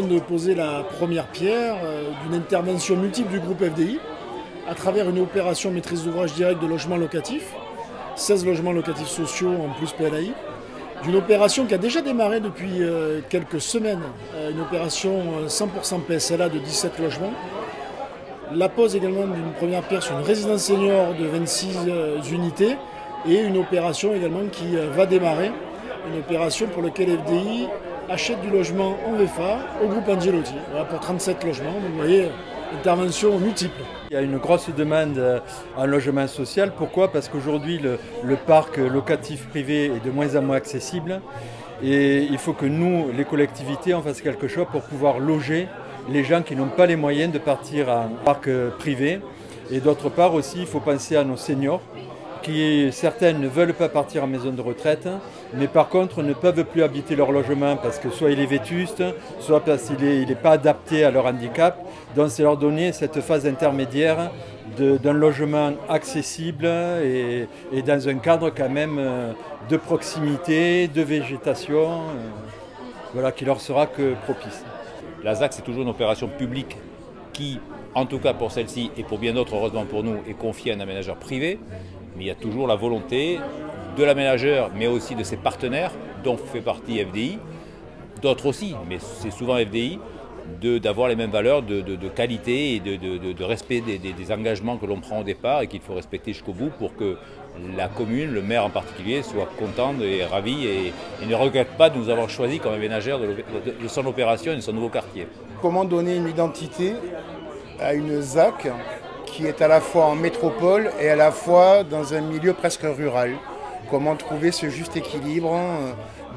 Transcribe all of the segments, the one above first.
de poser la première pierre d'une intervention multiple du groupe FDI à travers une opération maîtrise d'ouvrage directe de logements locatifs, 16 logements locatifs sociaux en plus PLAI, d'une opération qui a déjà démarré depuis quelques semaines, une opération 100% PSLA de 17 logements, la pose également d'une première pierre sur une résidence senior de 26 unités et une opération également qui va démarrer, une opération pour laquelle FDI achète du logement en VFA au groupe Angelotti, voilà, pour 37 logements. Donc vous voyez, intervention multiple. Il y a une grosse demande en logement social. Pourquoi? Parce qu'aujourd'hui, le parc locatif privé est de moins en moins accessible. Et il faut que nous, les collectivités, on fasse quelque chose pour pouvoir loger les gens qui n'ont pas les moyens de partir en parc privé. Et d'autre part aussi, il faut penser à nos seniors, qui certaines ne veulent pas partir en maison de retraite, mais par contre ne peuvent plus habiter leur logement parce que soit il est vétuste, soit parce qu'il n'est pas adapté à leur handicap. Donc c'est leur donner cette phase intermédiaire d'un logement accessible et dans un cadre quand même de proximité, de végétation, voilà, qui leur sera que propice. La ZAC, c'est toujours une opération publique qui, en tout cas pour celle-ci et pour bien d'autres, heureusement pour nous, est confiée à un aménageur privé. Mais il y a toujours la volonté de l'aménageur, mais aussi de ses partenaires, dont fait partie FDI, d'autres aussi, mais c'est souvent FDI, d'avoir les mêmes valeurs de qualité et de respect des engagements que l'on prend au départ et qu'il faut respecter jusqu'au bout pour que la commune, le maire en particulier, soit content et ravi et ne regrette pas de nous avoir choisi comme aménageur de son opération et de son nouveau quartier. Comment donner une identité à une ZAC qui est à la fois en métropole et à la fois dans un milieu presque rural? Comment trouver ce juste équilibre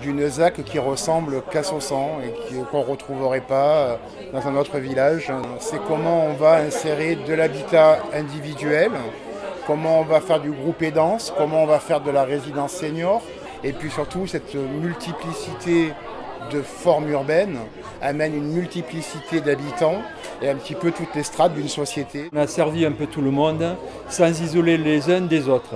d'une ZAC qui ressemble qu'à Saussan et qu'on ne retrouverait pas dans un autre village? C'est comment on va insérer de l'habitat individuel, comment on va faire du groupe aidance, comment on va faire de la résidence senior, et puis surtout cette multiplicité de formes urbaines amène une multiplicité d'habitants et un petit peu toutes les strates d'une société. On a servi un peu tout le monde sans isoler les uns des autres.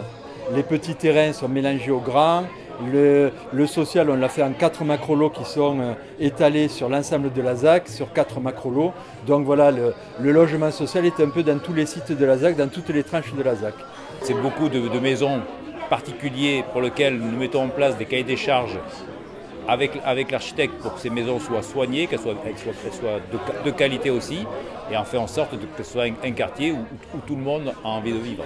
Les petits terrains sont mélangés aux grands. Le social, on l'a fait en 4 macrolots qui sont étalés sur l'ensemble de la ZAC, sur 4 macrolots. Donc voilà, le logement social est un peu dans tous les sites de la ZAC, dans toutes les tranches de la ZAC. C'est beaucoup de maisons particulières pour lesquelles nous mettons en place des cahiers des charges avec l'architecte pour que ces maisons soient soignées, qu'elles soient de qualité aussi, et en fait en sorte que ce soit un quartier où tout le monde a envie de vivre.